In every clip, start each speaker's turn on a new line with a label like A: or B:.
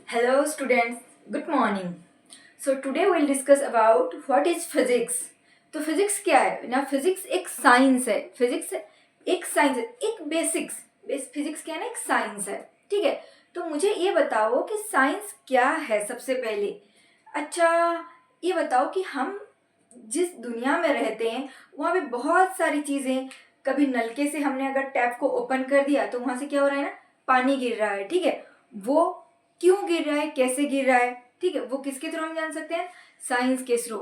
A: Hello students, good morning. So today we'll discuss about what is physics. तो physics क्या है ना? Physics एक साइंस है. फिजिक्स एक साइंस है, एक बेस फिजिक्स क्या है ना, एक साइंस है. ठीक है, तो मुझे ये बताओ कि साइंस क्या है सबसे पहले. अच्छा, ये बताओ कि हम जिस दुनिया में रहते हैं वहाँ पे बहुत सारी चीज़ें, कभी नलके से हमने अगर टैप को ओपन कर दिया तो वहाँ से क्या हो रहा है ना, पानी गिर रहा है. ठीक है, वो क्यों गिर रहा है, कैसे गिर रहा है, ठीक है, वो किसके थ्रू हम जान सकते हैं, साइंस के थ्रू.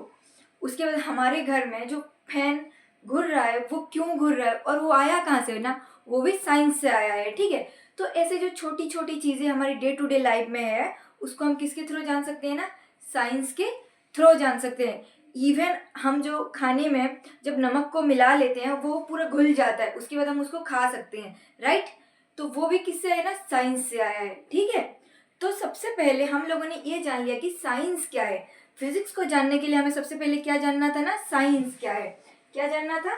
A: उसके बाद हमारे घर में जो फैन घूर रहा है वो क्यों घूर रहा है और वो आया कहाँ से ना, वो भी साइंस से आया है. ठीक है, तो ऐसे जो छोटी छोटी चीज़ें हमारी डे टू डे लाइफ में है उसको हम किसके थ्रू जान सकते हैं ना, साइंस के थ्रू जान सकते हैं. इवन हम जो खाने में जब नमक को मिला लेते हैं वो पूरा घुल जाता है, उसके बाद हम उसको खा सकते हैं, राइट. तो वो भी किससे आया ना, साइंस से आया है. ठीक है, तो सबसे पहले हम लोगों ने ये जान लिया कि साइंस क्या है. फिजिक्स को जानने के लिए हमें सबसे पहले क्या जानना था ना, साइंस क्या है. क्या जानना था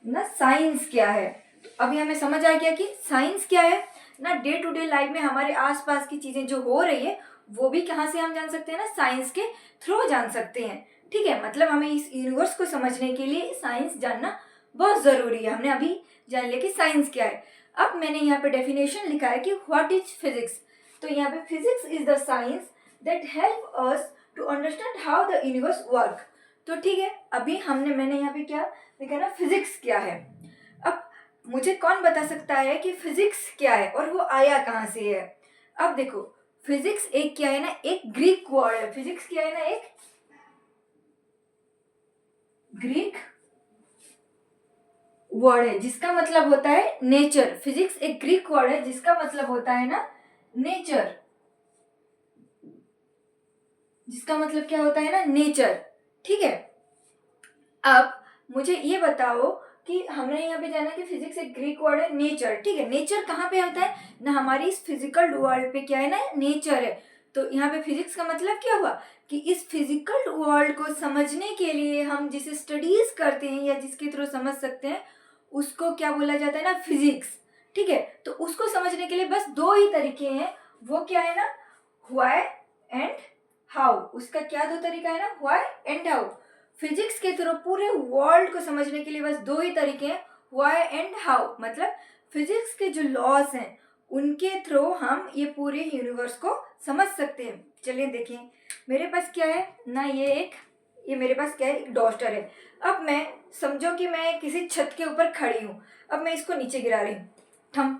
A: ना साइंस क्या है. तो अभी हमें समझ आ गया कि साइंस क्या है ना. डे टू डे लाइफ में हमारे आसपास की चीजें जो हो रही है वो भी कहाँ से हम जान सकते हैं ना, साइंस के थ्रू जान सकते हैं. ठीक है, मतलब हमें इस यूनिवर्स को समझने के लिए साइंस जानना बहुत जरूरी है. हमने अभी जान लिया कि साइंस क्या है. अब मैंने यहाँ पे डेफिनेशन लिखा है कि व्हाट इज फिजिक्स. तो यहाँ पे physics is the science that help us to understand how the universe work. तो ठीक है, अभी मैंने यहाँ पे क्या देखा ना, फिजिक्स क्या है. अब मुझे कौन बता सकता है कि फिजिक्स क्या है और वो आया कहाँ से है. अब देखो, फिजिक्स एक क्या है ना, एक ग्रीक वर्ड है. फिजिक्स क्या है ना, एक ग्रीक वर्ड है जिसका मतलब होता है नेचर. फिजिक्स एक ग्रीक वर्ड है जिसका मतलब होता है ना नेचर. जिसका मतलब क्या होता है ना, नेचर. ठीक है, अब मुझे ये बताओ कि हमने यहाँ पे जाना कि फिजिक्स एक ग्रीक वर्ड है नेचर. ठीक है, नेचर कहाँ पे होता है ना, हमारी इस फिजिकल वर्ल्ड पे क्या है ना, नेचर है. तो यहाँ पे फिजिक्स का मतलब क्या हुआ कि इस फिजिकल वर्ल्ड को समझने के लिए हम जिसे स्टडीज करते हैं या जिसके थ्रू समझ सकते हैं उसको क्या बोला जाता है ना, फिजिक्स. ठीक है, तो उसको समझने के लिए बस दो ही तरीके हैं. वो क्या है ना, व्हाई एंड हाउ. उसका क्या दो तरीका है ना, व्हाई एंड हाउ. फिजिक्स के थ्रू पूरे वर्ल्ड को समझने के लिए बस दो ही तरीके हैं, व्हाई एंड हाउ. मतलब फिजिक्स के जो लॉस हैं उनके थ्रू हम ये पूरे यूनिवर्स को समझ सकते हैं. चलिए देखें, मेरे पास क्या है ना, ये मेरे पास क्या है, एक डॉस्टर है. अब मैं समझो कि मैं किसी छत के ऊपर खड़ी हूँ. अब मैं इसको नीचे गिरा रही हूँ, थम.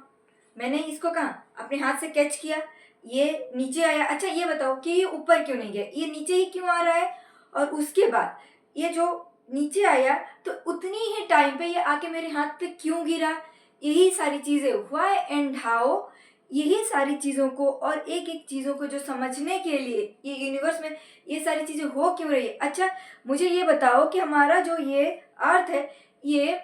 A: मैंने इसको कहा अपने हाथ से कैच किया, ये नीचे आया. अच्छा ये बताओ कि ये ऊपर क्यों नहीं गया, ये नीचे ही क्यों आ रहा है. और उसके बाद ये जो नीचे आया तो उतनी ही टाइम पे ये आके मेरे हाथ पे क्यों गिरा. यही सारी चीजें, व्हाई एंड हाउ, यही सारी चीजों को और एक एक चीजों को जो समझने के लिए ये यूनिवर्स में ये सारी चीजें हो क्यों रही है. अच्छा मुझे ये बताओ कि हमारा जो ये अर्थ है ये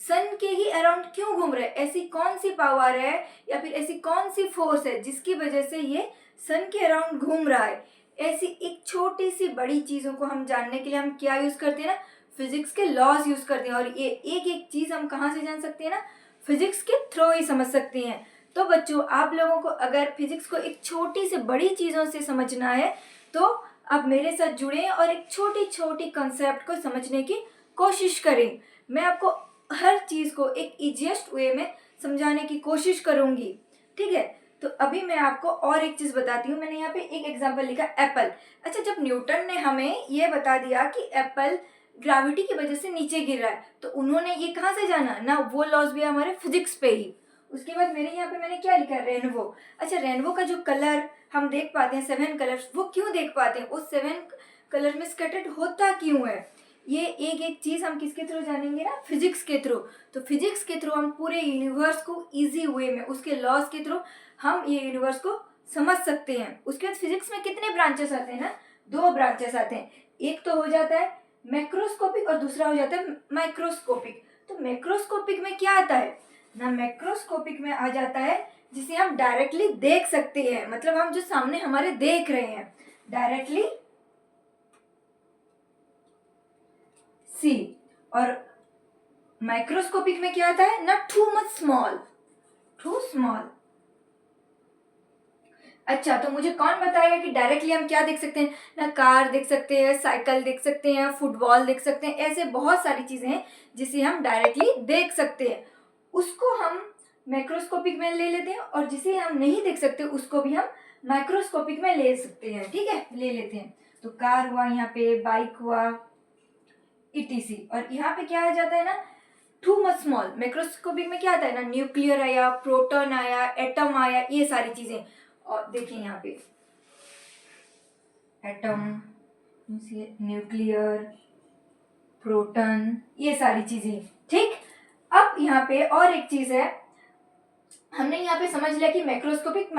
A: सन के ही अराउंड क्यों घूम रहा है. ऐसी कौन सी पावर है या फिर ऐसी कौन सी फोर्स है जिसकी वजह से ये सन के अराउंड घूम रहा है. ऐसी एक छोटी सी बड़ी चीजों को हम जानने के लिए हम क्या यूज करते हैं ना, फिजिक्स के लॉज यूज करते हैं. और ये एक एक चीज हम कहाँ से जान सकते हैं ना, फिजिक्स के थ्रू ही समझ सकते हैं. तो बच्चों आप लोगों को अगर फिजिक्स को एक छोटी से बड़ी चीजों से समझना है तो आप मेरे साथ जुड़े और एक छोटी छोटी कंसेप्ट को समझने की कोशिश करें. मैं आपको हर चीज को एक इजिएस्ट वे में समझाने की कोशिश करूंगी. ठीक है, तो अभी मैं आपको और एक चीज बताती हूँ. मैंने यहाँ पे एक एग्जांपल लिखा, एप्पल. अच्छा, जब न्यूटन ने हमें ये बता दिया कि एप्पल ग्रेविटी की वजह से नीचे गिर रहा है तो उन्होंने ये कहाँ से जाना ना, वो लॉज भी हमारे फिजिक्स पे ही. उसके बाद मेरे यहाँ पे मैंने क्या लिखा, रेनबो. अच्छा, रेनबो का जो कलर हम देख पाते हैं, 7 कलर्स, वो क्यों देख पाते हैं, उस 7 कलर में स्कैटर्ड होता क्यों है. ये एक एक चीज हम किसके थ्रू जानेंगे ना, फिजिक्स के थ्रू. तो फिजिक्स के थ्रू हम पूरे यूनिवर्स को इजी वे में उसके लॉज के थ्रू हम ये यूनिवर्स को समझ सकते हैं. उसके बाद फिजिक्स में कितने ब्रांचेस आते हैं ना, 2 ब्रांचेस आते हैं. एक तो हो जाता है मैक्रोस्कोपिक और दूसरा हो जाता है माइक्रोस्कोपिक. तो मैक्रोस्कोपिक में क्या आता है ना, मैक्रोस्कोपिक में आ जाता है जिसे हम डायरेक्टली देख सकते हैं. मतलब हम जो सामने हमारे देख रहे हैं डायरेक्टली सी. और माइक्रोस्कोपिक में क्या आता है ना, too much small. Too small. अच्छा, तो मुझे कौन बताएगा कि डायरेक्टली हम क्या देख सकते हैं ना? कार देख सकते हैं, साइकिल देख सकते हैं, फुटबॉल देख सकते हैं, ऐसे बहुत सारी चीजें हैं जिसे हम डायरेक्टली देख सकते हैं। उसको हम मैक्रोस्कोपिक में ले लेते हैं, और जिसे हम नहीं देख सकते उसको भी हम माइक्रोस्कोपिक में ले सकते हैं। ठीक है, ले लेते हैं। तो कार हुआ, यहाँ पे बाइक हुआ, ईटीसी। और यहाँ पे क्या आ जाता है ना, टू मच स्मॉल। माइक्रोस्कोपिक में क्या आता है ना, न्यूक्लियर आया, प्रोटॉन आया, एटम आया, ये सारी चीजें। और देखिए यहाँ पे एटम, न्यूक्लियर, प्रोटॉन, ये सारी चीजें। ठीक, अब यहाँ पे और एक चीज है, हमने यहाँ पे समझ लिया कि मैक्रोस्कोपिक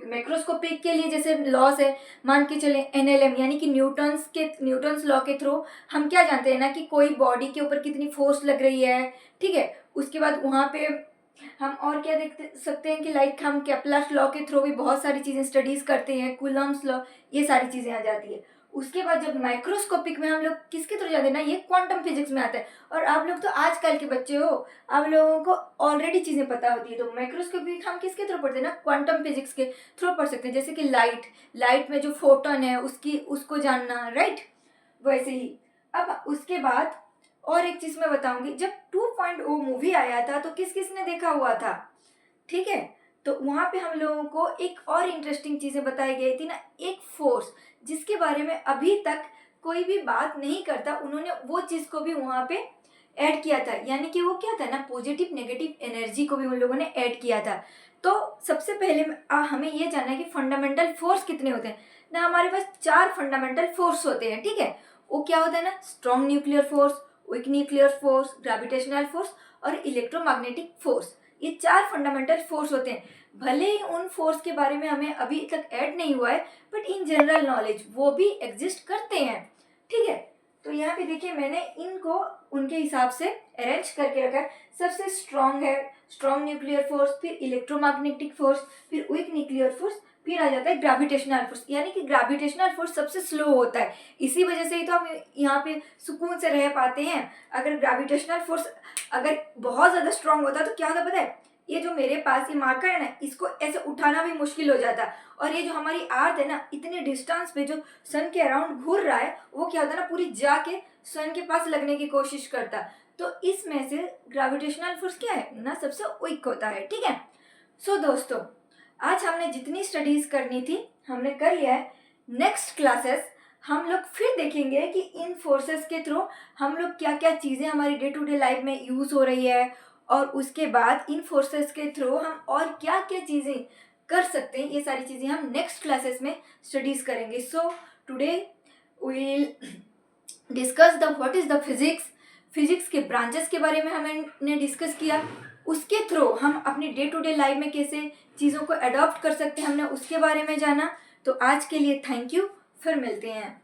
A: मैक्रोस्कोपिक के लिए जैसे लॉस है, मान के चले एनएलएम यानी कि न्यूटन्स लॉ के थ्रू हम क्या जानते हैं ना कि कोई बॉडी के ऊपर कितनी फोर्स लग रही है। ठीक है, उसके बाद वहाँ पे हम और क्या देख सकते हैं कि लाइक हम केप्लर्स लॉ के थ्रू भी बहुत सारी चीज़ें स्टडीज करते हैं, कूलम्स लॉ, ये सारी चीज़ें आ जाती है। उसके बाद जब माइक्रोस्कोपिक में हम लोग किसके थ्रू जाते हैं ना, ये क्वांटम फिजिक्स में आता है। और आप लोग तो आजकल के बच्चे हो, आप लोगों को ऑलरेडी चीज़ें पता होती है। तो माइक्रोस्कोपिक हम किसके थ्रू पढ़ते हैं ना, क्वांटम फिजिक्स के थ्रू पढ़ सकते हैं। जैसे कि लाइट में जो फोटोन है उसको जानना, राइट? वैसे ही अब उसके बाद और एक चीज मैं बताऊंगी, जब 2.0 मूवी आया था तो किस किस ने देखा हुआ था? ठीक है, तो वहां पे हम लोगों को एक और इंटरेस्टिंग चीजें बताई गई थी ना, एक फोर्स जिसके बारे में अभी तक कोई भी बात नहीं करता, उन्होंने वो चीज को भी वहां पे ऐड किया था। यानी कि वो क्या था ना, पॉजिटिव नेगेटिव एनर्जी को भी उन लोगों ने ऐड किया था। तो सबसे पहले हमें ये जानना है कि फंडामेंटल फोर्स कितने होते हैं ना। हमारे पास 4 फंडामेंटल फोर्स होते हैं। ठीक है, वो क्या होता है ना, strong nuclear force, weak nuclear force, gravitational force और इलेक्ट्रोमैग्नेटिक फोर्स। ये 4 फंडामेंटल फोर्स होते हैं। भले ही उन फोर्स के बारे में हमें अभी तक ऐड नहीं हुआ है, बट इन जनरल नॉलेज वो भी एग्जिस्ट करते हैं। ठीक है, तो यहाँ पे देखिए मैंने इनको उनके हिसाब से अरेंज करके रखा है। सबसे स्ट्रॉन्ग है स्ट्रॉन्ग न्यूक्लियर फोर्स, फिर इलेक्ट्रोमैग्नेटिक फोर्स, फिर वीक न्यूक्लियर फोर्स, फिर आ जाता है ग्रेविटेशनल फोर्स। यानी कि ग्रेविटेशनल फोर्स सबसे स्लो होता है, इसी वजह से ही तो हम यहाँ पे सुकून से रह पाते हैं। अगर ग्रेविटेशनल फोर्स अगर बहुत ज़्यादा स्ट्रांग होता तो क्या होता पता है, ये जो मेरे पास ये मार्कर है ना, इसको ऐसे उठाना भी मुश्किल हो जाता। और ये जो हमारी अर्थ है ना, इतने डिस्टेंस पे जो सन के अराउंड घूर रहा है, वो क्या होता है ना, पूरी जाके सन के पास लगने की कोशिश करता। तो इसमें से ग्रेविटेशनल फोर्स क्या है ना, सबसे वीक होता है। ठीक है, सो दोस्तों, आज हमने जितनी स्टडीज करनी थी हमने कर लिया है। नेक्स्ट क्लासेस हम लोग फिर देखेंगे कि इन फोर्सेस के थ्रू हम लोग क्या क्या चीज़ें हमारी डे टू डे लाइफ में यूज़ हो रही है, और उसके बाद इन फोर्सेस के थ्रू हम और क्या क्या चीज़ें कर सकते हैं, ये सारी चीज़ें हम नेक्स्ट क्लासेस में स्टडीज करेंगे। So today will discuss the what is the physics के ब्रांचेस के बारे में हमने डिस्कस किया। उसके थ्रू हम अपनी डे टू डे लाइफ में कैसे चीज़ों को अडॉप्ट कर सकते हैं, हमने उसके बारे में जाना। तो आज के लिए थैंक यू, फिर मिलते हैं।